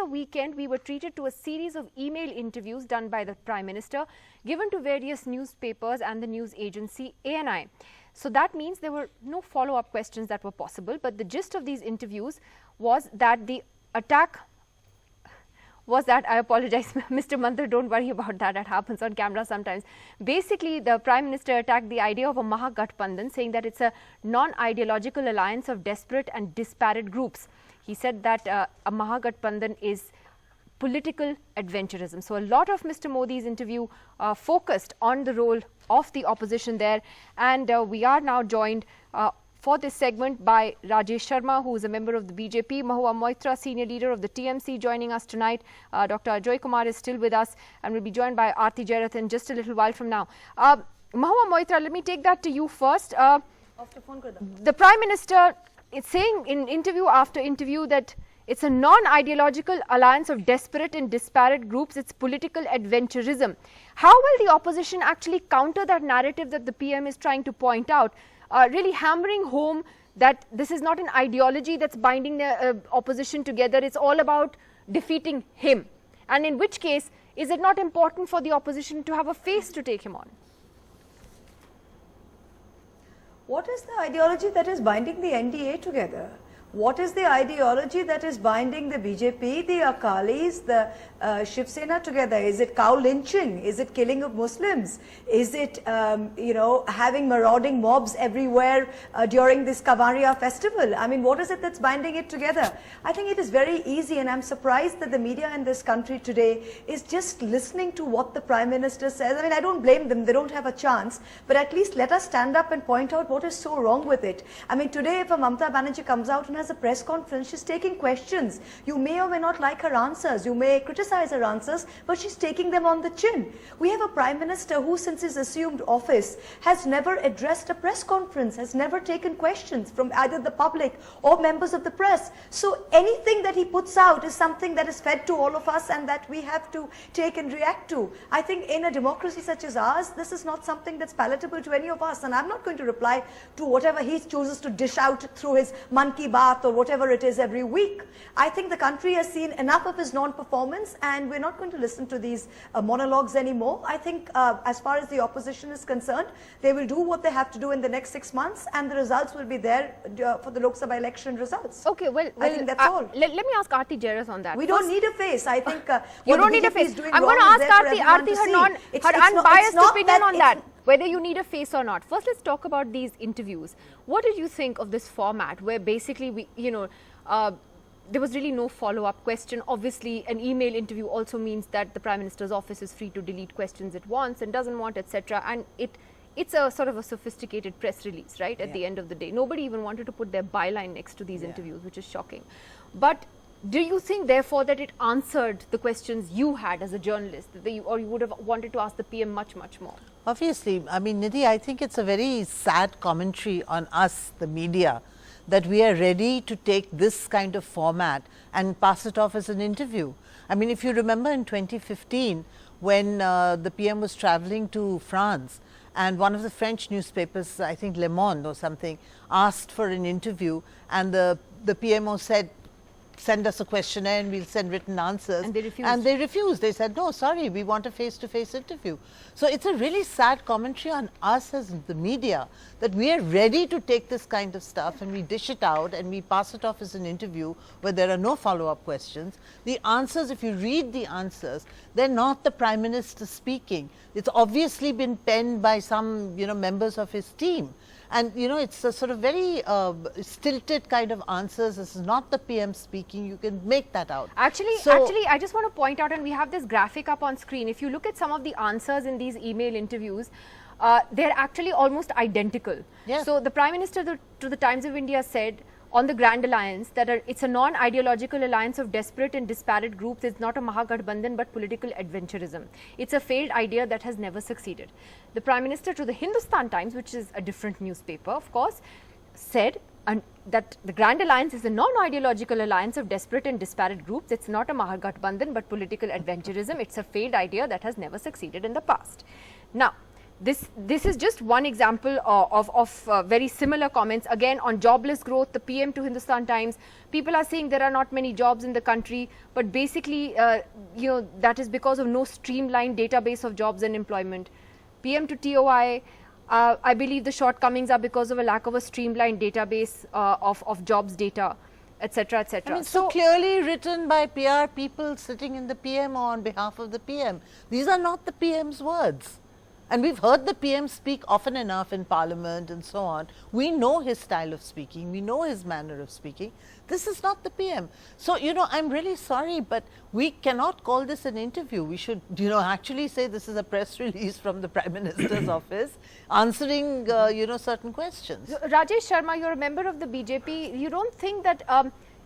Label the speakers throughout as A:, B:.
A: the weekend, we were treated to a series of email interviews done by the Prime Minister, given to various newspapers and the news agency ANI. So that means there were no follow-up questions that were possible, but the gist of these interviews was that the attack was that, I apologize, Mr. Manthar, don't worry about that, that happens on camera sometimes. Basically, the Prime Minister attacked the idea of a Mahagathbandhan, saying that it's a non-ideological alliance of desperate and disparate groups. He said that a Mahagathbandhan is political adventurism. So a lot of Mr. Modi's interview focused on the role of the opposition there, and we are now joined for this segment by Rajesh Sharma, who is a member of the BJP, Mahua Moitra, senior leader of the TMC, joining us tonight. Dr. Ajoy Kumar is still with us, and will be joined by Aarti Jairath in just a little while from now. Mahua Moitra, let me take that to you first. The Prime Minister is saying in interview after interview that it's a non-ideological alliance of desperate and disparate groups. It's political adventurism. How will the opposition actually counter that narrative that the PM is trying to point out, really hammering home that this is not an ideology that's binding the opposition together? It's all about defeating him. And in which case, is it not important for the opposition to have a face to take him on?
B: What is the ideology that is binding the NDA together? What is the ideology that is binding the BJP, the Akalis, the Shiv Sena together? Is it cow lynching? Is it killing of Muslims? Is it, having marauding mobs everywhere during this Kavaria festival? I mean, what is it that's binding it together? I think it is very easy, and I'm surprised that the media in this country today is just listening to what the Prime Minister says. I mean, I don't blame them. They don't have a chance. But at least let us stand up and point out what is so wrong with it. I mean, today if a Mamata Banerjee comes out and has a press conference, she's taking questions. You may or may not like her answers, you may criticize her answers, but she's taking them on the chin. We have a Prime Minister who, since his assumed office, has never addressed a press conference, has never taken questions from either the public or members of the press. So anything that he puts out is something that is fed to all of us and that we have to take and react to. I think in a democracy such as ours, this is not something that's palatable to any of us, and I'm not going to reply to whatever he chooses to dish out through his Man Ki Baat or whatever it is every week. I think the country has seen enough of his non-performance, and we're not going to listen to these monologues anymore. I think as far as the opposition is concerned, they will do what they have to do in the next 6 months, and the results will be there for the Lok Sabha election results.
A: Okay, well
B: I think that's all.
A: Let me ask Aarti Jairath on that.
B: We don't need a face. I think
A: you don't need a face. I'm going to ask Aarti her unbiased opinion on that, whether you need a face or not. First, let's talk about these interviews. What did you think of this format where basically there was really no follow-up question? Obviously, an email interview also means that the Prime Minister's office is free to delete questions it wants and doesn't want, etc. And it's a sort of a sophisticated press release, right? At the end of the day, nobody even wanted to put their byline next to these interviews, which is shocking. But do you think, therefore, that it answered the questions you had as a journalist, or you would have wanted to ask the PM much, much more?
C: Obviously, I mean, Nidhi, I think it's a very sad commentary on us, the media, that we are ready to take this kind of format and pass it off as an interview. I mean, if you remember in 2015, when the PM was traveling to France, and one of the French newspapers, I think Le Monde or something, asked for an interview, and the PMO said, send us a questionnaire and we'll send written answers.
A: And they refused.
C: And they refused. They said, no, sorry, we want a face-to-face interview. So it's a really sad commentary on us as the media, that we are ready to take this kind of stuff and we dish it out and we pass it off as an interview where there are no follow-up questions. The answers, if you read the answers, they're not the Prime Minister speaking. It's obviously been penned by some, members of his team. And, it's a sort of very stilted kind of answers. This is not the PM speaking. You can make that out.
A: Actually, I just want to point out, and we have this graphic up on screen. If you look at some of the answers in these email interviews, they're actually almost identical.
C: Yeah.
A: So the Prime Minister to the Times of India said, on the Grand Alliance, that it's a non-ideological alliance of desperate and disparate groups. It's not a Mahagathbandhan but political adventurism. It's a failed idea that has never succeeded. The Prime Minister to the Hindustan Times, which is a different newspaper, of course, said that the Grand Alliance is a non-ideological alliance of desperate and disparate groups. It's not a Mahagathbandhan but political adventurism. It's a failed idea that has never succeeded in the past. Now, This is just one example of very similar comments. Again, on jobless growth, the PM to Hindustan Times, people are saying there are not many jobs in the country, but basically, that is because of no streamlined database of jobs and employment. PM to TOI, I believe the shortcomings are because of a lack of a streamlined database of jobs data, etc., etc.
C: I mean, so clearly written by PR people sitting in the PM or on behalf of the PM. These are not the PM's words. And we've heard the PM speak often enough in Parliament and so on. We know his style of speaking. We know his manner of speaking. This is not the PM. So, I'm really sorry, but we cannot call this an interview. We should, actually say this is a press release from the Prime Minister's office answering, certain questions.
A: Rajesh Sharma, you're a member of the BJP. You don't think that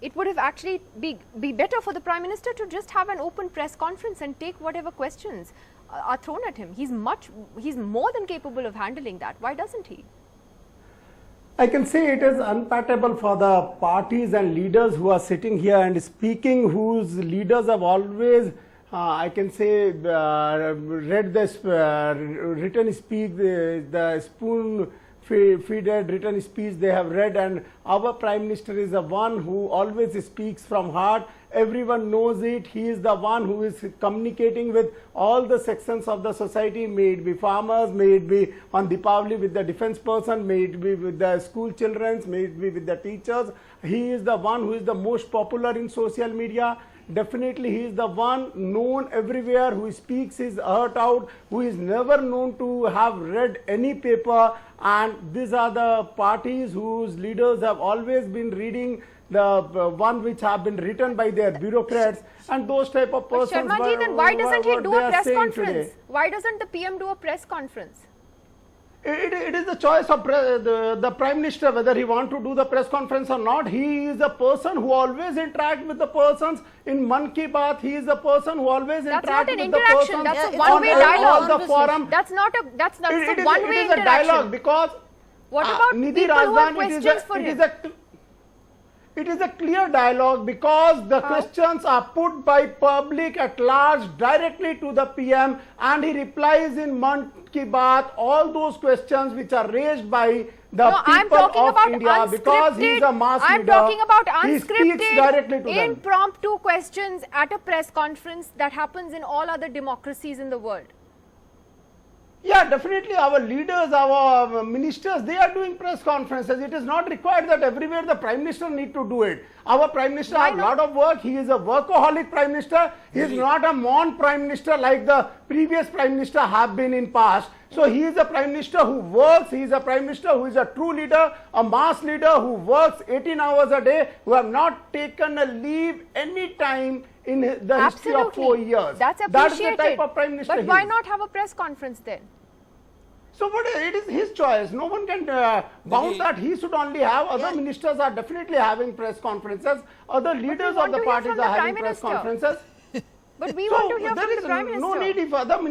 A: it would have actually be better for the Prime Minister to just have an open press conference and take whatever questions are thrown at him? He's more than capable of handling that. Why doesn't he?
D: I can say it is unpalatable for the parties and leaders who are sitting here and speaking, whose leaders have always, I can say, read the written speech, the spoon feeded written speech they have read, and our Prime Minister is the one who always speaks from heart. Everyone knows it. He is the one who is communicating with all the sections of the society, may it be farmers, may it be on Deepavali with the defense person, may it be with the school children, may it be with the teachers. He is the one who is the most popular in social media. Definitely he is the one known everywhere, who speaks his heart out, who is never known to have read any paper, and these are the parties whose leaders have always been reading the one which have been written by their bureaucrats, and those type of persons.
A: But Sharma ji, then why doesn't he do a press conference? Why doesn't the PM do a press conference?
D: It is the choice of the Prime Minister whether he want to do the press conference or not. He is the person who always interact with the persons in Man Ki Baat. He is the person who always interact with the persons.
A: That's a one-way dialogue.
D: All the forum.
A: That's a one-way interaction.
D: It is a dialogue because
A: what about
D: Nidhi
A: people who have
D: Rajdhan,
A: questions for him?
D: It is a clear dialogue because the questions are put by public at large directly to the PM, and he replies in Man Ki Baat all those questions which are raised by the people of India, because he is a mass leader.
A: I'm talking about
D: unscripted,
A: impromptu questions at a press conference that happens in all other democracies in the world.
D: Yeah, definitely our leaders, our ministers, they are doing press conferences. It is not required that everywhere the Prime Minister need to do it. Our Prime Minister has a lot of work. He is a workaholic Prime Minister. He is not a Prime Minister like the previous Prime Minister have been in past. So he is a Prime Minister who works. He is a Prime Minister who is a true leader, a mass leader who works 18 hours a day, who have not taken a leave any time in the history of 4 years.
A: That's appreciated.
D: That's the type of Prime Minister.
A: But why not have a press conference then?
D: So it is his choice. No one can bound that he should only have. Other ministers are definitely having press conferences. Other leaders of the parties are having press conferences.
A: But we want to hear from the Prime Minister.
D: No need if other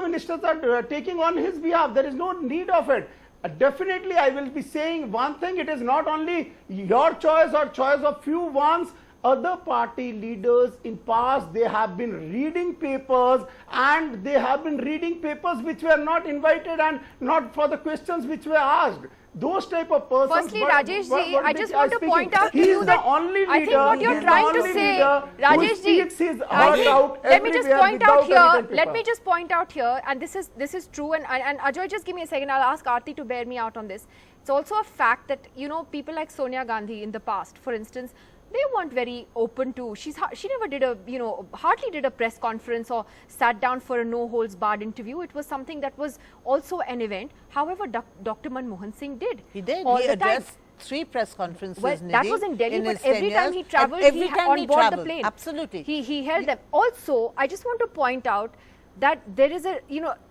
D: ministers are taking on his behalf. There is no need of it. Definitely, I will be saying one thing. It is not only your choice or choice of few ones. Other party leaders in past, they have been reading papers, and they have been reading papers which were not invited and not for the questions which were asked. Those type of persons.
A: Firstly, Rajesh ji, I just want to point out to you that I think what you're trying to say, Rajesh ji, let me just point out here. Let me just point out here, and this is true. And Ajoy, just give me a second. I'll ask Aarti to bear me out on this. It's also a fact that people like Sonia Gandhi in the past, for instance, they weren't very open to. She never did hardly did a press conference or sat down for a no holds barred interview. It was something that was also an event. However, Dr. Manmohan Singh did.
C: He did. He addressed 3 press conferences.
A: Well, that was in Delhi, but every time he travelled, on board the plane.
C: Absolutely.
A: He held them. Also, I just want to point out that there is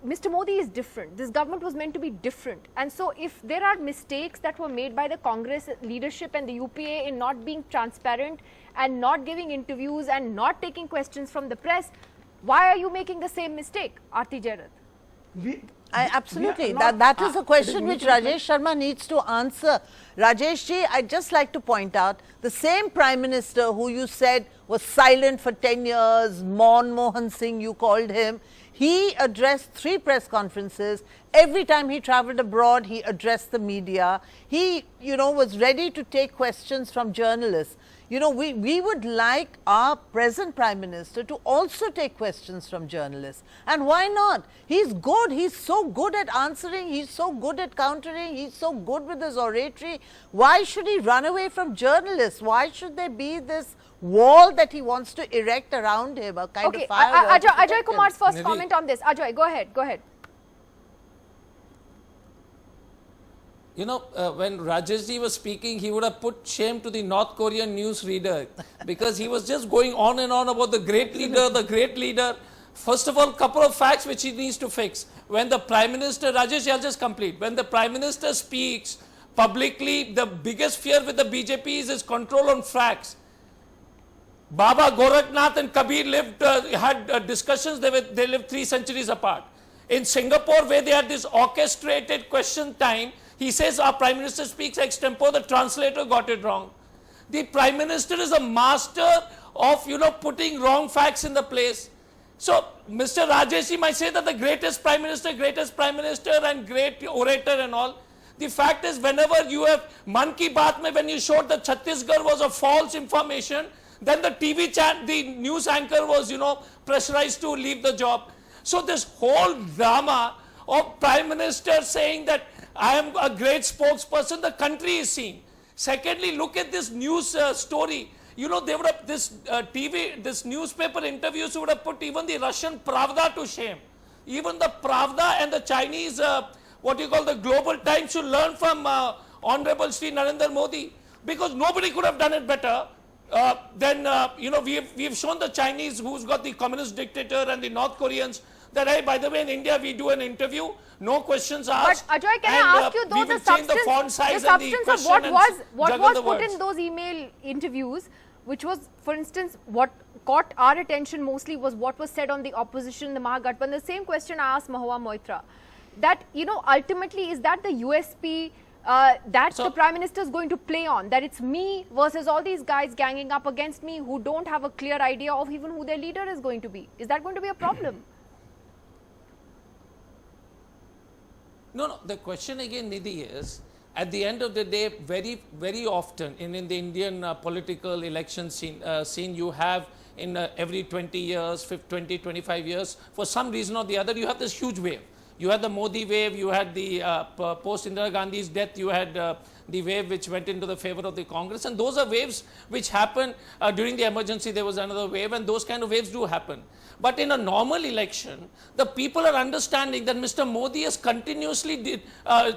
A: Mr. Modi is different. This government was meant to be different. And so if there are mistakes that were made by the Congress leadership and the UPA in not being transparent and not giving interviews and not taking questions from the press, why are you making the same mistake, Aarti Jairath?
C: Absolutely.
D: not-
C: That is a
D: it
C: question
D: is
C: which
D: mutual
C: Rajesh Sharma needs to answer. Rajesh ji, I'd just like to point out the same Prime Minister who you said was silent for 10 years, Manmohan Singh you called him, he addressed 3 press conferences. Every time he traveled abroad, he addressed the media. He, was ready to take questions from journalists. We would like our present Prime Minister to also take questions from journalists. And why not? He's good. He's so good at answering. He's so good at countering. He's so good with his oratory. Why should he run away from journalists? Why should there be this wall that he wants to erect around him, a kind
A: Okay,
C: of firewall? to
A: Ajay
C: protect him?
A: Kumar's first
E: Nidhi.
A: comment on this. Ajay, go ahead, go ahead.
E: When Rajeshji was speaking, he would have put shame to the North Korean news reader because he was just going on and on about the great leader, the great leader. First of all, couple of facts which he needs to fix. When the Prime Minister, Rajesh, I'll just complete. When the Prime Minister speaks publicly, the biggest fear with the BJP is his control on facts. Baba Gorakhnath and Kabir had discussions, they lived 3 centuries apart. In Singapore, where they had this orchestrated question time, he says our Prime Minister speaks extempore, the translator got it wrong. The Prime Minister is a master of, putting wrong facts in the place. So, Mr. Rajesh might say that the greatest Prime Minister and great orator and all. The fact is, whenever you have Man Ki Baat mein, when you showed that Chhattisgarh was a false information, then the the news anchor was, pressurized to leave the job. So this whole drama of Prime Minister saying that I am a great spokesperson, the country is seeing. Secondly, look at this news story. They would have this newspaper interviews would have put even the Russian Pravda to shame. Even the Pravda and the Chinese, the Global Times should learn from Honorable Shri Narendra Modi, because nobody could have done it better. We've shown the Chinese, who's got the communist dictator, and the North Koreans, that, hey, by the way, in India we do an interview, no questions asked.
A: But Ajay, can I ask you, though, the substance of what was put in those email interviews, which was, for instance, what caught our attention mostly was what was said on the opposition, the Mahagathbandhan. The same question I asked Mahua Moitra, that, ultimately, is that the USP that the Prime Minister is going to play on, that it's me versus all these guys ganging up against me who don't have a clear idea of even who their leader is going to be? Is that going to be a problem?
E: No. The question again, Nidhi, is at the end of the day, very, very often in the Indian political election scene, you have in every 20 years, 20, 25 years, for some reason or the other, you have this huge wave. You had the Modi wave, you had the post Indira Gandhi's death, you had the wave which went into the favor of the Congress, and those are waves which happen during the emergency. There was another wave, and those kind of waves do happen. But in a normal election, the people are understanding that Mr. Modi has continuously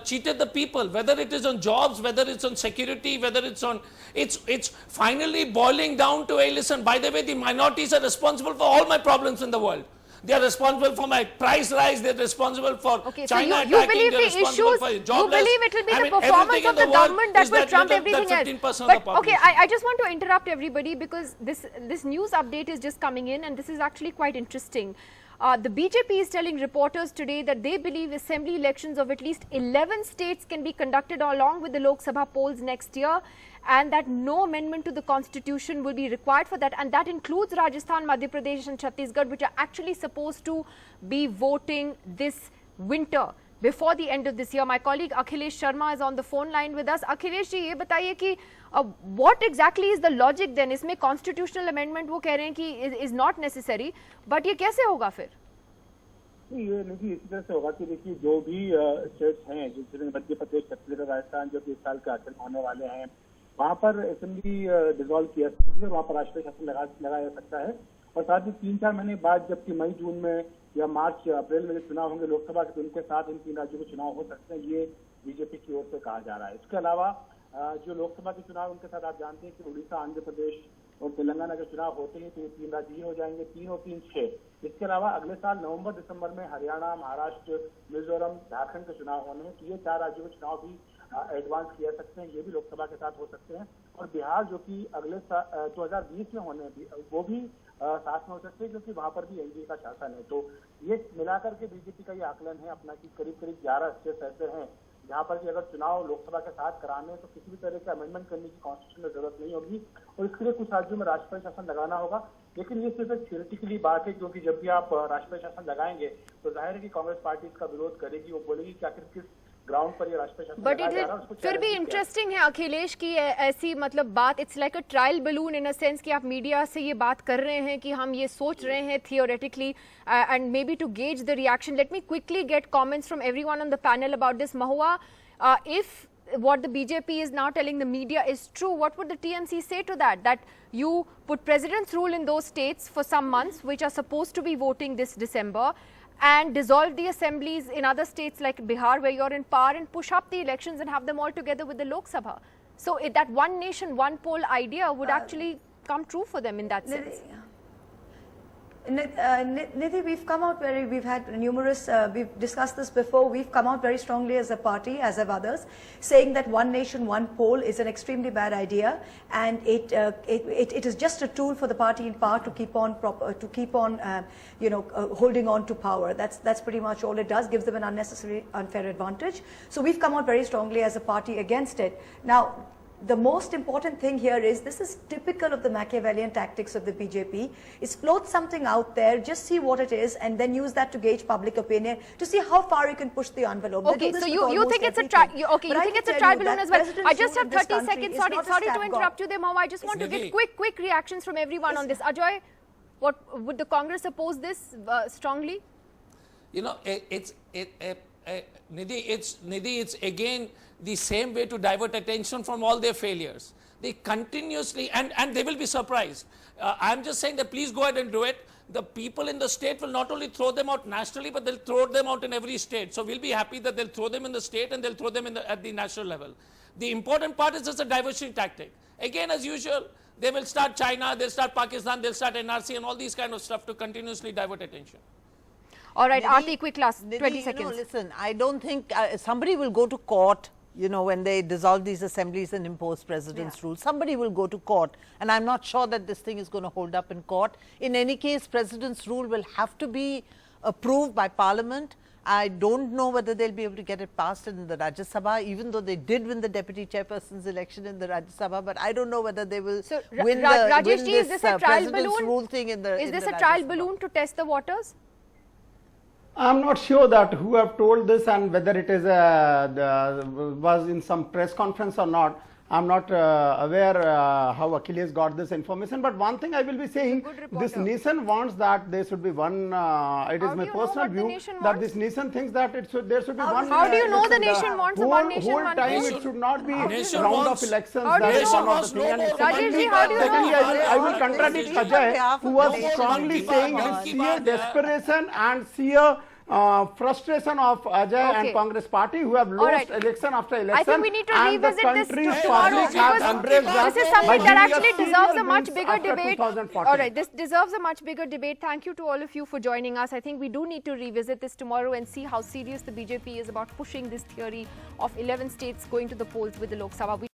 E: cheated the people, whether it is on jobs, whether it's on security, whether it's on, it's finally boiling down to, hey, listen, by the way, the minorities are responsible for all my problems in the world. They are responsible for my price rise. They are responsible for China attacking.
A: You believe
E: they are
A: the
E: responsible
A: issues,
E: for
A: you
E: jobless.
A: believe it will be
E: I
A: the
E: mean,
A: performance of the government that will trump everything else.
E: 15%
A: But
E: of the population.
A: okay, I just want to interrupt everybody because this news update is just coming in, and this is actually quite interesting. The BJP is telling reporters today that they believe assembly elections of at least 11 states can be conducted along with the Lok Sabha polls next year, and that no amendment to the constitution will be required for that, and that includes Rajasthan, Madhya Pradesh and Chhattisgarh, which are actually supposed to be voting this winter before the end of this year. My colleague Akhilesh Sharma is on the phone line with us. Akhilesh ji, ये बताइए कि what exactly is the logic then? इसमें constitutional amendment वो कह रहे हैं कि is not necessary, but ये कैसे होगा फिर?
F: ये नहीं, इसी तरह से होगा कि देखिए जो भी स्टेट्स हैं, जैसे मध्य प्रदेश, छत्तीसगढ़, राजस्थान, जो कि इस साल के आखिर होने वाले हैं, वहाँ पर असेंबली डिसॉल्व किया सकती है, वहाँ पर राष्ट्रीय शासन लगाया जा सकता है। और साथ ही 3-4 महीने बाद जबकि मई जून में या मार्च अप्रैल में जो चुनाव होंगे लोकसभा के, तो उनके साथ इन 3 राज्यों के चुनाव हो सकते हैं, ये बीजेपी की ओर से कहा जा रहा है। इसके अलावा जो लोकसभा के चुनाव उनके साथ आप जानते हैं कि उड़ीसा, आंध्र प्रदेश और तेलंगाना के चुनाव होते हैं, तो ये 3 राज्य हो जाएंगे, 3 और 3 6। इसके अलावा अगले साल नवंबर-दिसंबर में हरियाणा, महाराष्ट्र, मिजोरम, झारखंड के चुनाव होने हैं, तो ये 4 राज्यों के चुनाव भी एडवांस किया सकते हैं, ये भी लोकसभा के साथ हो सकते हैं। और बिहार जो कि अगले 2020 में होने वो भी साथ में हो सकते हैं, क्योंकि वहां पर भी एनडीए का शासन है। तो ये मिलाकर के बीजेपी का ये आकलन है अपना कि करीब करीब 11 स्टेट्स ऐसे हैं जहां पर कि अगर चुनाव लोकसभा के साथ कराने तो किसी भी तरह के अमेंडमेंट करने की कॉन्स्टिट्यूशन में जरूरत नहीं होगी, और इसके लिए कुछ राज्यों में राष्ट्रपति शासन लगाना होगा। लेकिन ये सिर्फ एक थियोरेटिकली बात है, क्योंकि जब भी आप राष्ट्रपति शासन लगाएंगे तो जाहिर है कि कांग्रेस पार्टी इसका विरोध करेगी। वो बोलेगी कि आखिर किस ग्राउंड पर ये राष्ट्रपति शासन
A: बट
F: लगाया
A: इट
F: जा रहा है, उसको
A: फिर भी
F: challenge किया।
A: इंटरेस्टिंग है अखिलेश की ऐसी मतलब बात, it's like a trial balloon in a sense कि आप मीडिया से ये बात कर रहे हैं कि हम ये सोच रहे हैं theoretically and maybe to gauge the reaction. Let me quickly get comments from everyone on the panel about this. Mahua, if what the BJP is now telling the media is true, what would the TMC say to that? That you put president's rule in those states for some months which are supposed to be voting this December, and dissolve the assemblies in other states like Bihar where you're in power, and push up the elections and have them all together with the Lok Sabha. So that one nation, one poll idea would actually come true for them in that sense.
B: Nidhi, we've had numerous, we've discussed this before, we've come out very strongly as a party, as have others, saying that one nation, one poll is an extremely bad idea, and it is just a tool for the party in power to keep on, holding on to power. That's pretty much all it does, gives them an unnecessary, unfair advantage. So we've come out very strongly as a party against it. Now, the most important thing here is, this is typical of the Machiavellian tactics of the BJP, is float something out there, just see what it is, and then use that to gauge public opinion, to see how far you can push the envelope.
A: Okay, so you think it's a trial balloon as well. I just have 30 seconds. Sorry to interrupt you there, Mahua. I just want to get quick reactions from everyone on this. Ajoy, what would the Congress oppose this strongly?
E: You know, Nidhi, it's again the same way to divert attention from all their failures. They continuously, and they will be surprised. I'm just saying that please go ahead and do it. The people in the state will not only throw them out nationally, but they'll throw them out in every state. So we'll be happy that they'll throw them in the state and they'll throw them at the national level. The important part is just a diversion tactic. Again, as usual, they will start China, they'll start Pakistan, they'll start NRC and all these kind of stuff to continuously divert attention.
A: All right,
C: Nidhi,
A: Aarti, quick last 20 seconds.
C: Listen, I don't think somebody will go to court, when they dissolve these assemblies and impose president's rule. Somebody will go to court, and I'm not sure that this thing is going to hold up in court. In any case, president's rule will have to be approved by parliament. I don't know whether they'll be able to get it passed in the Rajya Sabha, even though they did win the deputy chairperson's election in the Rajya Sabha, but I don't know whether they will win this president's rule thing in the
A: Is this
C: in
A: a
C: the
A: trial
C: Rajya Sabha.
A: balloon to test the waters?
D: I'm not sure that who have told this and whether it is was in some press conference or not. I'm not aware how Achilles got this information, but one thing I will be saying, this nation wants that there should be one, it is my personal view that this nation thinks that there should be one.
A: How do you know the nation wants a one nation,
D: whole
A: one
D: time
A: poll?
D: it should not be round
E: Nation
D: of
E: wants-
D: elections.
A: How do you
D: That is
A: know?
D: one of the thing. And
A: Rajeshji, how do you
D: secondly,
A: know?
D: I will contradict Ajay, who was strongly saying the sheer desperation and sheer frustration of Ajay and Congress party, who have lost election after election.
A: I think we need to
D: and the
A: revisit this
D: country's
A: tomorrow,
D: public has embraced that
A: this is
D: by
A: something that
D: giving
A: actually
D: us
A: deserves a
D: serial
A: much
D: wins
A: bigger
D: after
A: debate.
D: 2014.
A: All right, this deserves a much bigger debate. Thank you to all of you for joining us. I think we do need to revisit this tomorrow and see how serious the BJP is about pushing this theory of 11 states going to the polls with the Lok Sabha.